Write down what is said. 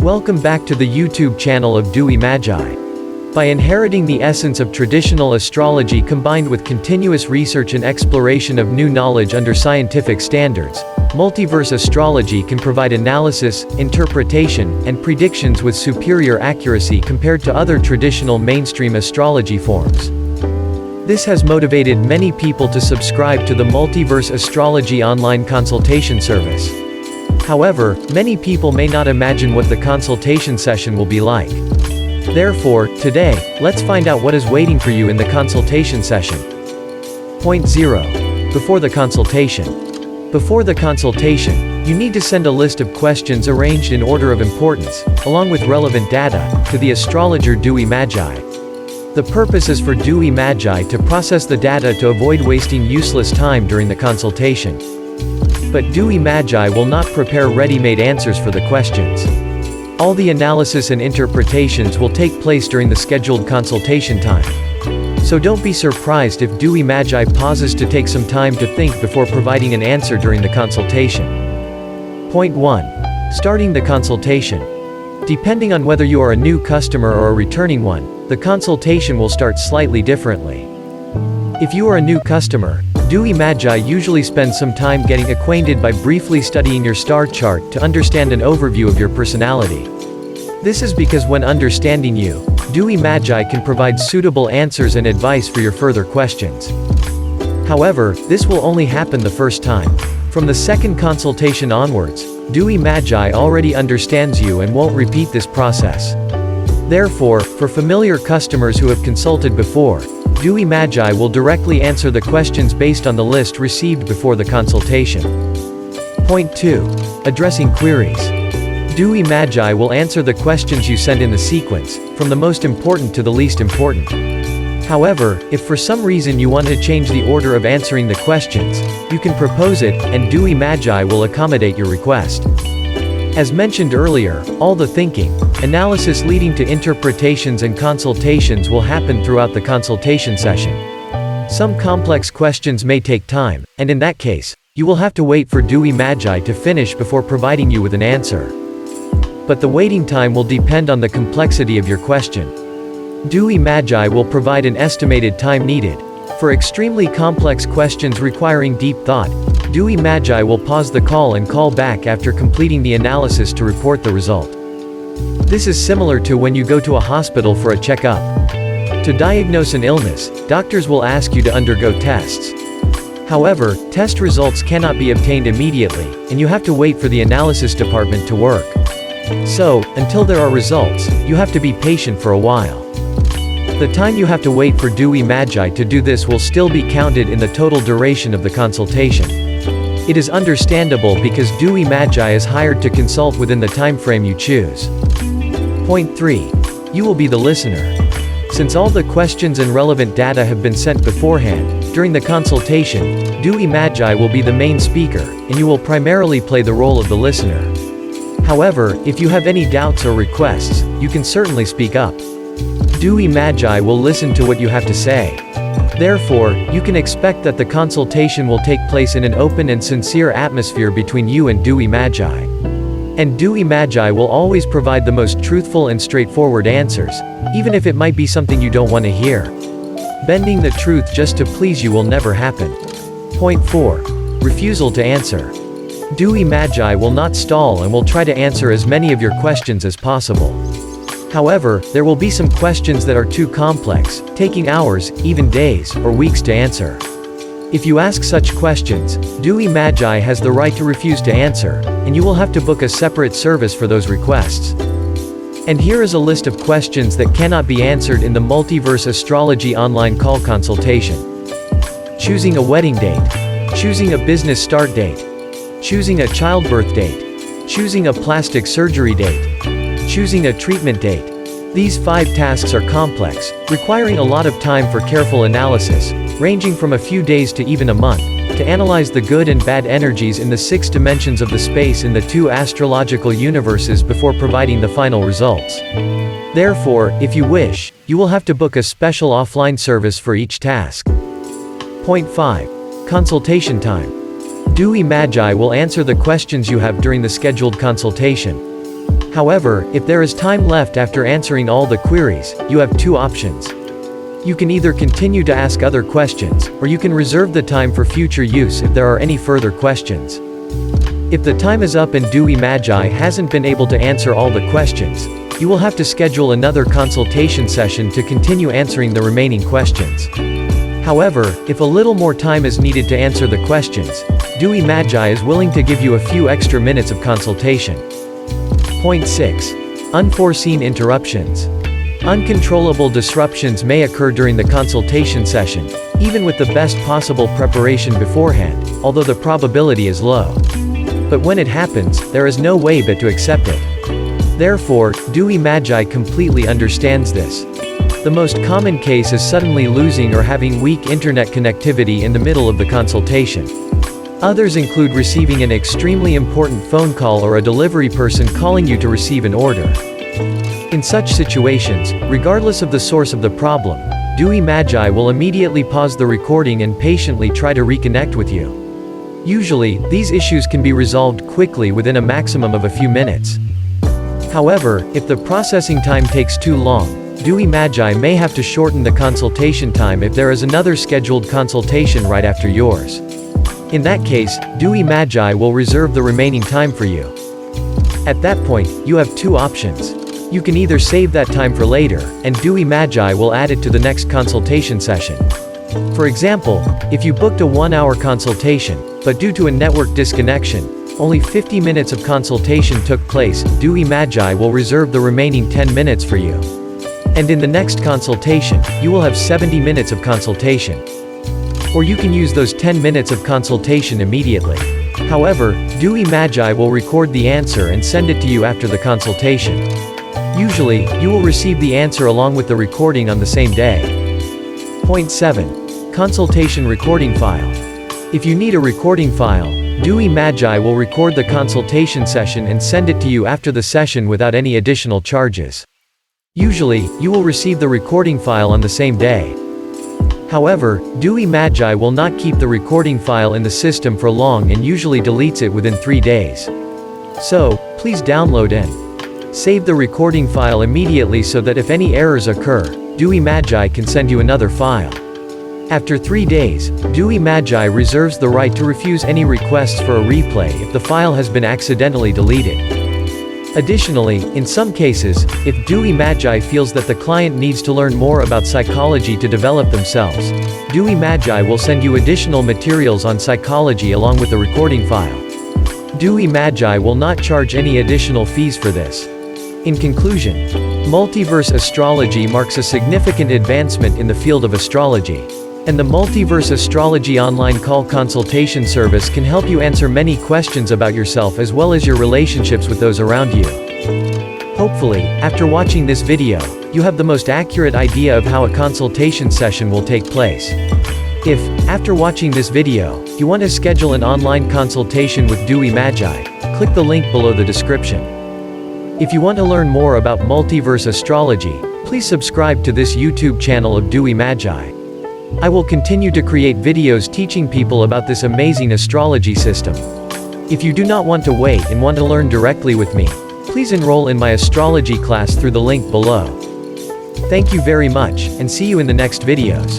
Welcome back to the YouTube channel of Dewey Magi. By inheriting the essence of traditional astrology combined with continuous research and exploration of new knowledge under scientific standards, Multiverse Astrology can provide analysis, interpretation, and predictions with superior accuracy compared to other traditional mainstream astrology forms. This has motivated many people to subscribe to the Multiverse Astrology online consultation service. However, many people may not imagine what the consultation session will be like. Therefore, today, let's find out what is waiting for you in the consultation session. Point 0. Before the consultation. Before the consultation, you need to send a list of questions arranged in order of importance, along with relevant data, to the astrologer Dewey Magi. The purpose is for Dewey Magi to process the data to avoid wasting useless time during the consultation. But Dewey Magi will not prepare ready-made answers for the questions. All the analysis and interpretations will take place during the scheduled consultation time. So don't be surprised if Dewey Magi pauses to take some time to think before providing an answer during the consultation. Point 1. Starting the consultation. Depending on whether you are a new customer or a returning one, the consultation will start slightly differently. If you are a new customer, Dewey Magi usually spend some time getting acquainted by briefly studying your star chart to understand an overview of your personality. This is because when understanding you, Dewey Magi can provide suitable answers and advice for your further questions. However, this will only happen the first time. From the second consultation onwards, Dewey Magi already understands you and won't repeat this process. Therefore, for familiar customers who have consulted before, Dewey Magi will directly answer the questions based on the list received before the consultation. Point 2. Addressing queries. Dewey Magi will answer the questions you send in the sequence, from the most important to the least important. However, if for some reason you want to change the order of answering the questions, you can propose it, and Dewey Magi will accommodate your request. As mentioned earlier, all the thinking, analysis leading to interpretations and consultations will happen throughout the consultation session. Some complex questions may take time, and in that case, you will have to wait for Dewey Magi to finish before providing you with an answer. But the waiting time will depend on the complexity of your question. Dewey Magi will provide an estimated time needed. For extremely complex questions requiring deep thought, Dewey Magi will pause the call and call back after completing the analysis to report the result. This is similar to when you go to a hospital for a checkup. To diagnose an illness, doctors will ask you to undergo tests. However, test results cannot be obtained immediately, and you have to wait for the analysis department to work. So, until there are results, you have to be patient for a while. The time you have to wait for Dewey Magi to do this will still be counted in the total duration of the consultation. It is understandable because Dewey Magi is hired to consult within the time frame you choose. Point 3. You will be the listener. Since all the questions and relevant data have been sent beforehand, during the consultation, Dewey Magi will be the main speaker, and you will primarily play the role of the listener. However, if you have any doubts or requests, you can certainly speak up. Dewey Magi will listen to what you have to say. Therefore, you can expect that the consultation will take place in an open and sincere atmosphere between you and Dewey Magi. And Dewey Magi will always provide the most truthful and straightforward answers, even if it might be something you don't want to hear. Bending the truth just to please you will never happen. Point 4. Refusal to answer. Dewey Magi will not stall and will try to answer as many of your questions as possible. However, there will be some questions that are too complex, taking hours, even days, or weeks to answer. If you ask such questions, Dewey Magi has the right to refuse to answer, and you will have to book a separate service for those requests. And here is a list of questions that cannot be answered in the Multiverse Astrology online call consultation. Choosing a wedding date. Choosing a business start date. Choosing a childbirth date. Choosing a plastic surgery date. Choosing a treatment date. These 5 tasks are complex, requiring a lot of time for careful analysis, ranging from a few days to even a month, to analyze the good and bad energies in the 6 dimensions of the space in the 2 astrological universes before providing the final results. Therefore, if you wish, you will have to book a special offline service for each task. Point 5. Consultation time. Dewey Magi will answer the questions you have during the scheduled consultation. However, if there is time left after answering all the queries, you have two options. You can either continue to ask other questions, or you can reserve the time for future use if there are any further questions. If the time is up and Dewey Magi hasn't been able to answer all the questions, you will have to schedule another consultation session to continue answering the remaining questions. However, if a little more time is needed to answer the questions, Dewey Magi is willing to give you a few extra minutes of consultation. Point 6. Unforeseen interruptions. Uncontrollable disruptions may occur during the consultation session, even with the best possible preparation beforehand, although the probability is low. But when it happens, there is no way but to accept it. Therefore, Dewey Magi completely understands this. The most common case is suddenly losing or having weak internet connectivity in the middle of the consultation. Others include receiving an extremely important phone call or a delivery person calling you to receive an order. In such situations, regardless of the source of the problem, Dewey Magi will immediately pause the recording and patiently try to reconnect with you. Usually, these issues can be resolved quickly within a maximum of a few minutes. However, if the processing time takes too long, Dewey Magi may have to shorten the consultation time if there is another scheduled consultation right after yours. In that case, Dewey Magi will reserve the remaining time for you. At that point, you have two options. You can either save that time for later, and Dewey Magi will add it to the next consultation session. For example, if you booked a 1-hour consultation, but due to a network disconnection, only 50 minutes of consultation took place, Dewey Magi will reserve the remaining 10 minutes for you. And in the next consultation, you will have 70 minutes of consultation. Or you can use those 10 minutes of consultation immediately. However, Dewey Magi will record the answer and send it to you after the consultation. Usually, you will receive the answer along with the recording on the same day. Point 7. Consultation recording file. If you need a recording file, Dewey Magi will record the consultation session and send it to you after the session without any additional charges. Usually, you will receive the recording file on the same day. However, Dewey Magi will not keep the recording file in the system for long and usually deletes it within 3 days. So, please download and save the recording file immediately so that if any errors occur, Dewey Magi can send you another file. After 3 days, Dewey Magi reserves the right to refuse any requests for a replay if the file has been accidentally deleted. Additionally, in some cases, if Dewey Magi feels that the client needs to learn more about psychology to develop themselves, Dewey Magi will send you additional materials on psychology along with the recording file. Dewey Magi will not charge any additional fees for this. In conclusion, Multiverse Astrology marks a significant advancement in the field of astrology. And the Multiverse Astrology online call consultation service can help you answer many questions about yourself as well as your relationships with those around you. Hopefully, after watching this video, you have the most accurate idea of how a consultation session will take place. If, after watching this video, you want to schedule an online consultation with Dewey Magi, click the link below the description. If you want to learn more about Multiverse Astrology, please subscribe to this YouTube channel of Dewey Magi. I will continue to create videos teaching people about this amazing astrology system. If you do not want to wait and want to learn directly with me, please enroll in my astrology class through the link below. Thank you very much, and see you in the next videos.